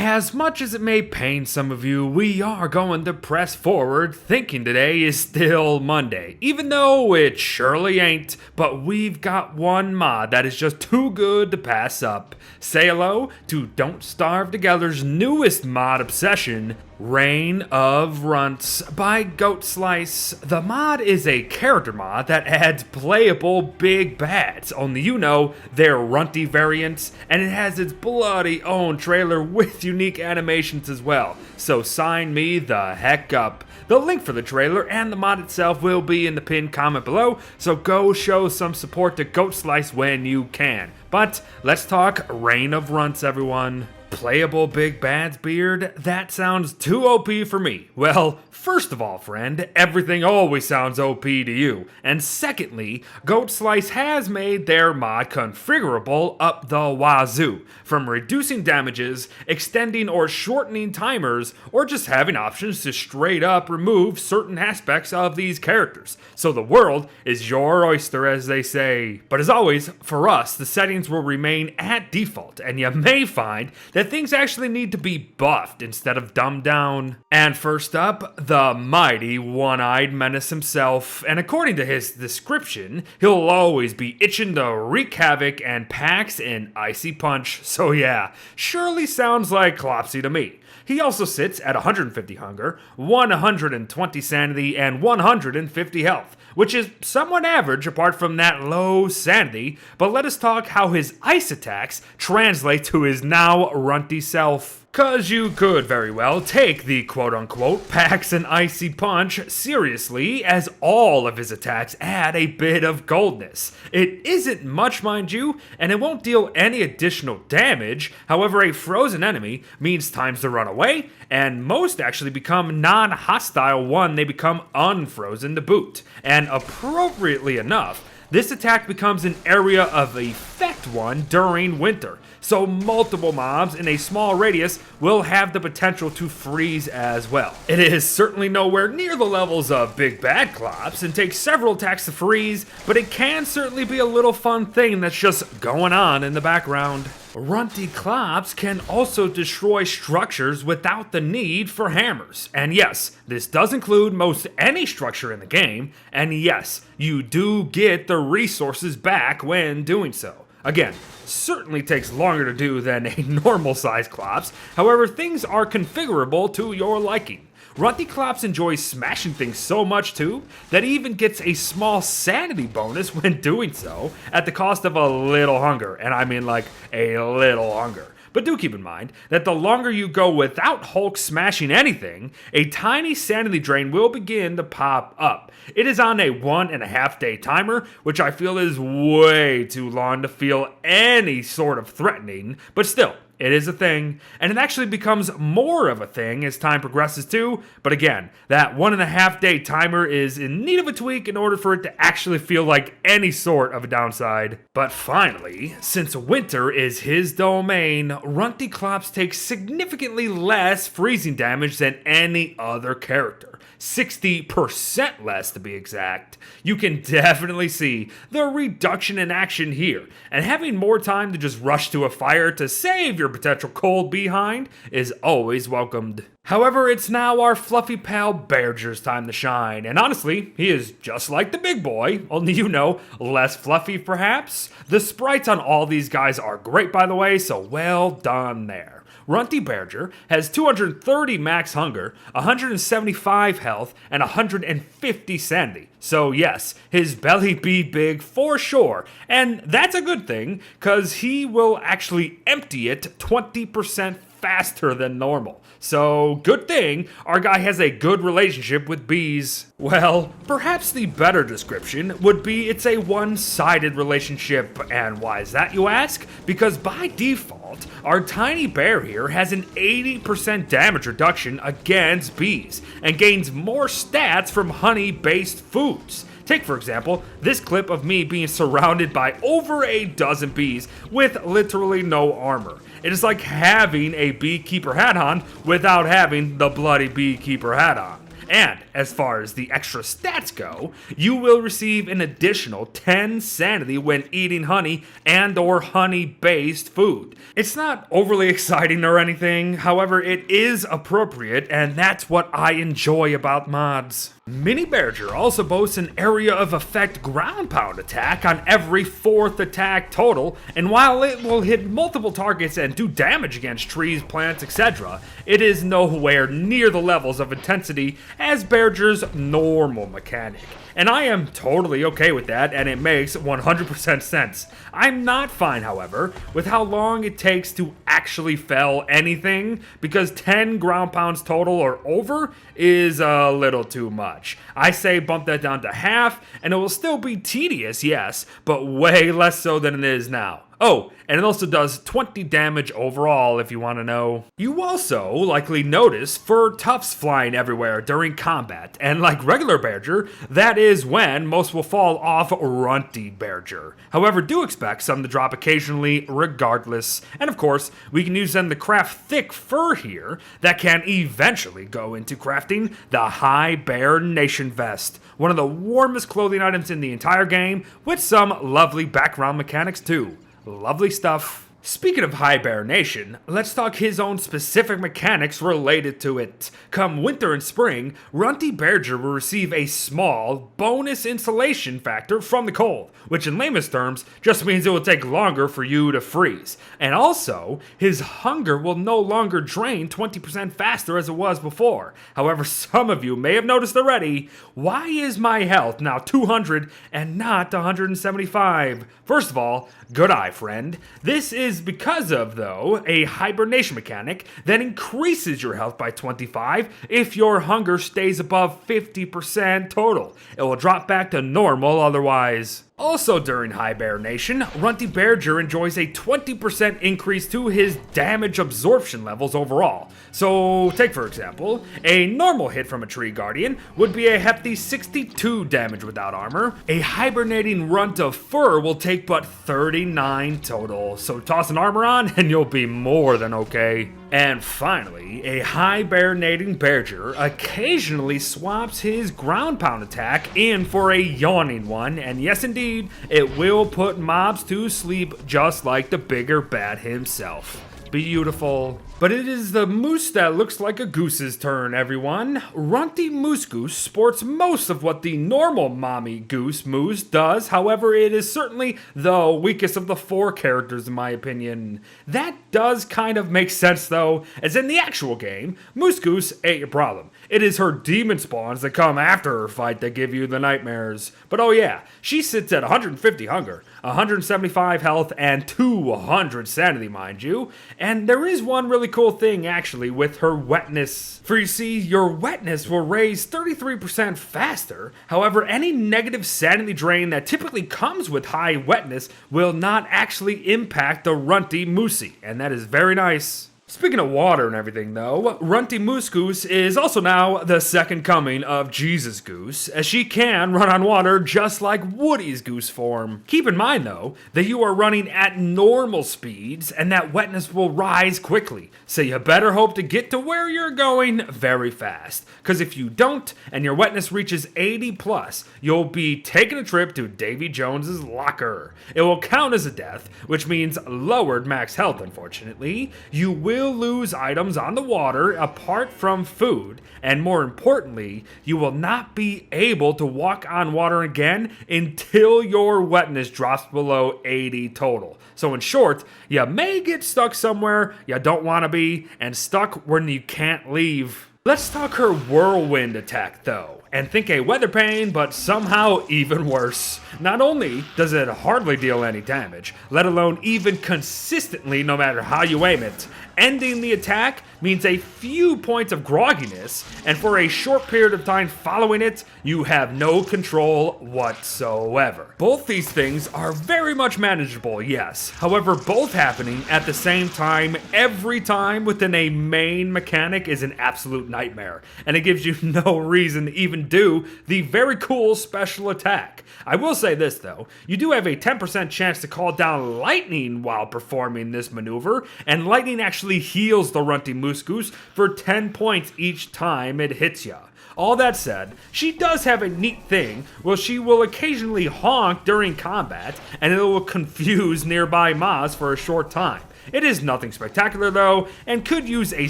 As much as it may pain some of you, we are going to press forward thinking today is still Monday, even though it surely ain't, but we've got one mod that is just too good to pass up. Say hello to Don't Starve Together's newest mod obsession, Reign of Runts by Goat Slice. The mod is a character mod that adds playable big bads, only you know they're runty variants, and it has its bloody own trailer with unique animations as well, so sign me the heck up. The link for the trailer and the mod itself will be in the pinned comment below, so go show some support to Goat Slice when you can. But let's talk Reign of Runts, everyone. Playable big bads, Beard? That sounds too OP for me. Well, first of all, friend, everything always sounds OP to you. And secondly, Goat Slice has made their mod configurable up the wazoo, from reducing damages, extending or shortening timers, or just having options to straight up remove certain aspects of these characters. So the world is your oyster, as they say. But as always, for us, the settings will remain at default, and you may find that things actually need to be buffed instead of dumbed down. And first up, the mighty one-eyed Menace himself, and according to his description, he'll always be itching to wreak havoc and packs an icy punch. So yeah, surely sounds like Clopsy to me. He also sits at 150 hunger, 120 sanity, and 150 health, which is somewhat average apart from that low sanity, but let us talk how his ice attacks translate to his now runty self. Cause you could very well take the quote-unquote packs an icy punch seriously, as all of his attacks add a bit of goldness. It isn't much, mind you, and it won't deal any additional damage. However, a frozen enemy means times to run away, and most actually become non-hostile when they become unfrozen to boot. And appropriately enough, this attack becomes an area of effect one during winter, so multiple mobs in a small radius will have the potential to freeze as well. It is certainly nowhere near the levels of Big Bad Clops and takes several attacks to freeze, but it can certainly be a little fun thing that's just going on in the background. Runty Clops can also destroy structures without the need for hammers. And yes, this does include most any structure in the game, and yes, you do get the resources back when doing so. Again, certainly takes longer to do than a normal size Clops, however things are configurable to your liking. Runty Clops enjoys smashing things so much too, that he even gets a small sanity bonus when doing so, at the cost of a little hunger, and I mean like a little hunger. But do keep in mind that the longer you go without Hulk smashing anything, a tiny sanity drain will begin to pop up. It is on a 1.5 day timer, which I feel is way too long to feel any sort of threatening, but still, it is a thing, and it actually becomes more of a thing as time progresses too, but again, that 1.5 day timer is in need of a tweak in order for it to actually feel like any sort of a downside. But finally, since winter is his domain, Runty Clops takes significantly less freezing damage than any other character. 60% less to be exact. You can definitely see the reduction in action here, and having more time to just rush to a fire to save your potential cold behind is always welcomed. However, it's now our fluffy pal Bearger's time to shine, and honestly, he is just like the big boy, only you know, less fluffy perhaps. The sprites on all these guys are great, by the way, so well done there. Runty Bearger has 230 max hunger, 175 health, and 150 sanity. So yes, his belly be big for sure, and that's a good thing, cause he will actually empty it 20% faster than normal. So good thing our guy has a good relationship with bees. Well, perhaps the better description would be it's a one-sided relationship. And why is that, you ask? Because by default, our tiny bear here has an 80% damage reduction against bees and gains more stats from honey-based foods. Take, for example, this clip of me being surrounded by over a dozen bees with literally no armor. It is like having a beekeeper hat on without having the bloody beekeeper hat on. And as far as the extra stats go, you will receive an additional 10 sanity when eating honey and or honey-based food. It's not overly exciting or anything, however it is appropriate, and that's what I enjoy about mods. Mini Berger also boasts an area of effect ground pound attack on every 4th attack total, and while it will hit multiple targets and do damage against trees, plants, etc., it is nowhere near the levels of intensity as Berger's normal mechanic. And I am totally okay with that, and it makes 100% sense. I'm not fine, however, with how long it takes to actually fell anything, because 10 ground pounds total or over is a little too much. I say bump that down to half, and it will still be tedious, yes, but way less so than it is now. Oh, and it also does 20 damage overall if you want to know. You also likely notice fur tufts flying everywhere during combat, and like regular Berger, that is when most will fall off runty Berger. However, do expect some to drop occasionally regardless, and of course, we can use them to craft thick fur here that can eventually go into crafting the Hibernation Vest, one of the warmest clothing items in the entire game, with some lovely background mechanics too. Lovely stuff. Speaking of hibernation, let's talk his own specific mechanics related to it. Come winter and spring, Runty Berger will receive a small bonus insulation factor from the cold, which in lamest terms just means it will take longer for you to freeze. And also, his hunger will no longer drain 20% faster as it was before. However, some of you may have noticed already, why is my health now 200 and not 175? First of all, good eye, friend. This is because of, though, a hibernation mechanic that increases your health by 25 if your hunger stays above 50% total. It will drop back to normal otherwise. Also during hibernation, Runty Berger enjoys a 20% increase to his damage absorption levels overall. So take for example, a normal hit from a tree guardian would be a hefty 62 damage without armor. A hibernating runt of fur will take but 39 total, so toss an armor on and you'll be more than okay. And finally, a hibernating Berger occasionally swaps his ground pound attack in for a yawning one, and yes indeed, it will put mobs to sleep just like the bigger bad himself. Beautiful. But it is the moose that looks like a goose's turn, everyone. Runty Moose Goose sports most of what the normal mommy goose moose does, however, it is certainly the weakest of the 4 characters in my opinion. That does kind of make sense though, as in the actual game, Moose Goose ain't your problem. It is her demon spawns that come after her fight that give you the nightmares. But oh yeah, she sits at 150 hunger, 175 health, and 200 sanity, mind you. And there is one really cool thing actually with her wetness. For you see, your wetness will raise 33% faster. However, any negative sanity drain that typically comes with high wetness will not actually impact the Runty Moosey, and that is very nice. Speaking of water and everything though, Runty Moose Goose is also now the second coming of Jesus Goose, as she can run on water just like Woody's goose form. Keep in mind though, that you are running at normal speeds and that wetness will rise quickly, so you better hope to get to where you're going very fast, cause if you don't and your wetness reaches 80 plus, you'll be taking a trip to Davy Jones's locker. It will count as a death, which means lowered max health unfortunately. You will lose items on the water apart from food, and more importantly, you will not be able to walk on water again until your wetness drops below 80 total. So in short, you may get stuck somewhere you don't want to be, and stuck when you can't leave. Let's talk her whirlwind attack though, and think a weather pane, but somehow even worse. Not only does it hardly deal any damage, let alone even consistently no matter how you aim it, ending the attack means a few points of grogginess, and for a short period of time following it, you have no control whatsoever. Both these things are very much manageable, yes. However, both happening at the same time every time within a main mechanic is an absolute nightmare, and it gives you no reason to even do the very cool special attack. I will say this though, you do have a 10% chance to call down lightning while performing this maneuver, and lightning actually heals the Runty Moose Goose for 10 points each time it hits ya. All that said, she does have a neat thing where she will occasionally honk during combat, and it will confuse nearby Mas for a short time. It is nothing spectacular though, and could use a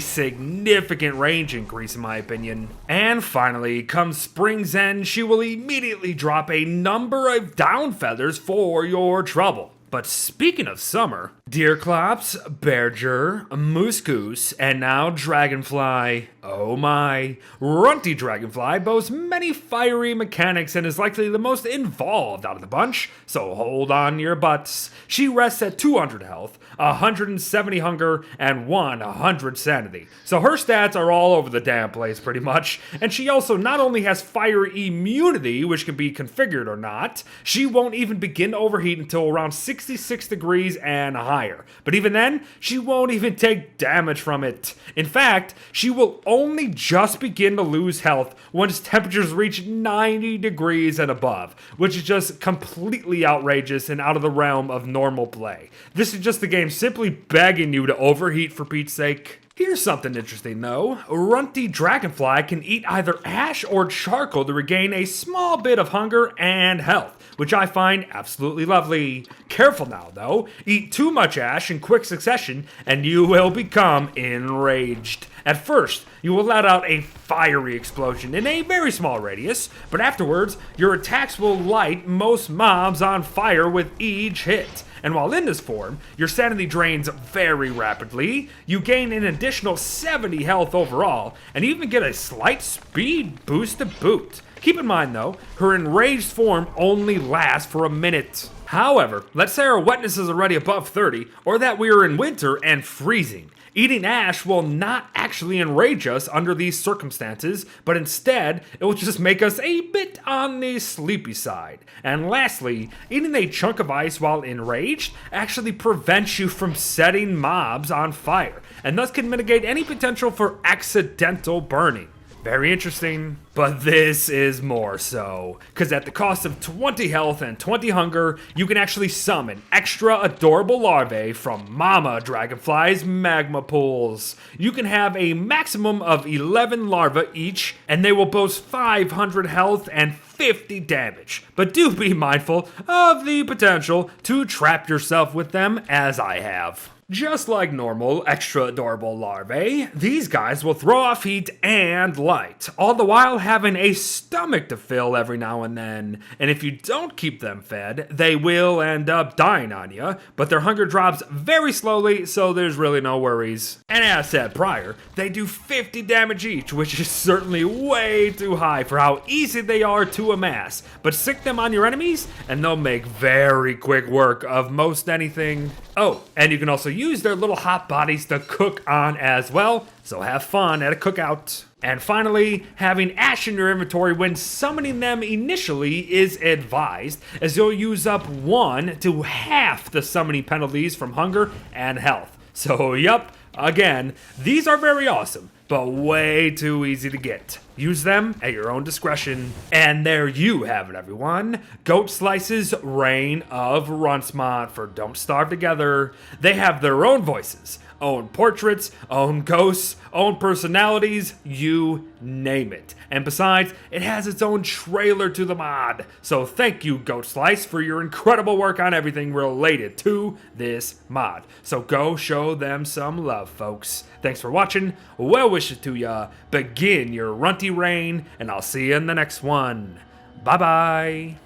significant range increase in my opinion. And finally, come spring's end, she will immediately drop a number of down feathers for your trouble. But speaking of summer, Deerclops, Bearger, Moose Goose, and now Dragonfly. Oh my. Runty Dragonfly boasts many fiery mechanics and is likely the most involved out of the bunch, so hold on your butts. She rests at 200 health, 170 hunger, and 100 sanity. So her stats are all over the damn place pretty much, and she also not only has fire immunity, which can be configured or not, she won't even begin to overheat until around 66 degrees and higher. But even then, she won't even take damage from it. In fact, she will only just begin to lose health once temperatures reach 90 degrees and above, which is just completely outrageous and out of the realm of normal play. This is just the game simply begging you to overheat for Pete's sake. Here's something interesting though. Runty Dragonfly can eat either ash or charcoal to regain a small bit of hunger and health, which I find absolutely lovely. Careful now though, eat too much ash in quick succession and you will become enraged. At first, you will let out a fiery explosion in a very small radius, but afterwards, your attacks will light most mobs on fire with each hit. And while in this form, your sanity drains very rapidly, you gain an additional 70 health overall, and even get a slight speed boost to boot. Keep in mind though, her enraged form only lasts for a minute. However, let's say our wetness is already above 30, or that we are in winter and freezing. Eating ash will not actually enrage us under these circumstances, but instead, it will just make us a bit on the sleepy side. And lastly, eating a chunk of ice while enraged actually prevents you from setting mobs on fire, and thus can mitigate any potential for accidental burning. Very interesting, but this is more so, because at the cost of 20 health and 20 hunger, you can actually summon extra adorable larvae from Mama Dragonfly's magma pools. You can have a maximum of 11 larvae each, and they will boast 500 health and 50 damage, but do be mindful of the potential to trap yourself with them as I have. Just like normal, extra adorable larvae, these guys will throw off heat and light, all the while having a stomach to fill every now and then. And if you don't keep them fed, they will end up dying on you, but their hunger drops very slowly, so there's really no worries. And as said prior, they do 50 damage each, which is certainly way too high for how easy they are to amass. But stick them on your enemies, and they'll make very quick work of most anything. Oh, and you can also use their little hot bodies to cook on as well, so have fun at a cookout. And finally, having ash in your inventory when summoning them initially is advised, as you'll use up 1 to half the summoning penalties from hunger and health. So yup, again, these are very awesome, but way too easy to get. Use them at your own discretion. And there you have it, everyone. Goat Slice's Reign of Runts mod for Don't Starve Together. They have their own voices, own portraits, own ghosts, own personalities, you name it. And besides, it has its own trailer to the mod. So thank you, Goat Slice, for your incredible work on everything related to this mod. So go show them some love, folks. Thanks for watching. Well wishes to ya. Begin your runty reign, and I'll see you in the next one. Bye-bye.